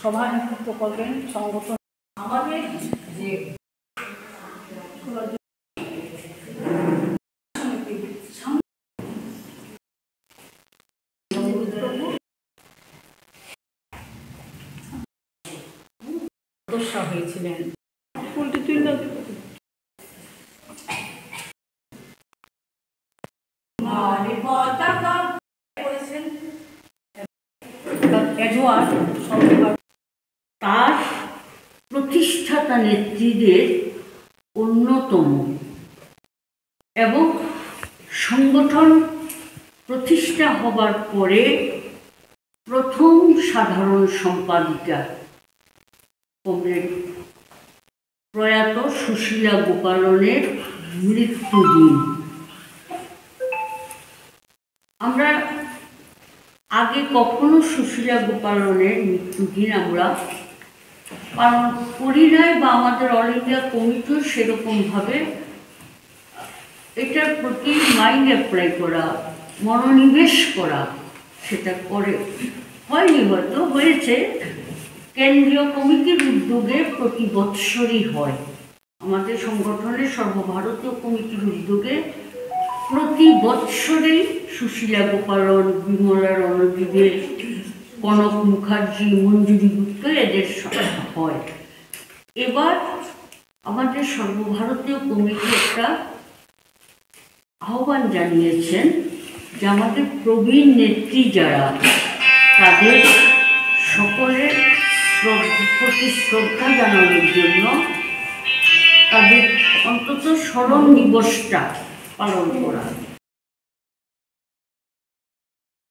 সভায় নেতৃত্ব করবেন সংগঠন আমাদের যে সদস্য হয়েছিলেন। তার প্রতিষ্ঠাতা নেত্রীদের অন্যতম এবং সংগঠন প্রতিষ্ঠা হবার পরে প্রথম সাধারণ সম্পাদিকা প্রয়াত সুশীলা গোপালনের মৃত্যুদিন। আমরা আগে কখনো সুশীলা গোপালনের মৃত্যুদিন আমরা পালন করি নাই, বা আমাদের অল ইন্ডিয়া কমিটিও সেরকমভাবে এটার প্রতি মাইন্ড অ্যাপ্লাই করা, মনোনিবেশ করা সেটা করে হয়নি। হয়তো হয়েছে, কেন্দ্রীয় কমিটির উদ্যোগে প্রতি বৎসরই হয়। আমাদের সংগঠনের সর্বভারতীয় কমিটির উদ্যোগে প্রতি বৎসরেই সুশীলা গোপালন, বিমলা রণজিৎ, কনক মুখার্জি, মঞ্জুরি গুপ্ত এদের হয়। এবার আমাদের সর্বভারতীয় কমিটি একটা আহ্বান জানিয়েছেন যে আমাদের প্রবীণ নেত্রী যারা, তাদের সকলের প্রতি শ্রদ্ধা জানানোর জন্য তাদের অন্তত স্মরণ দিবসটা পালন করা।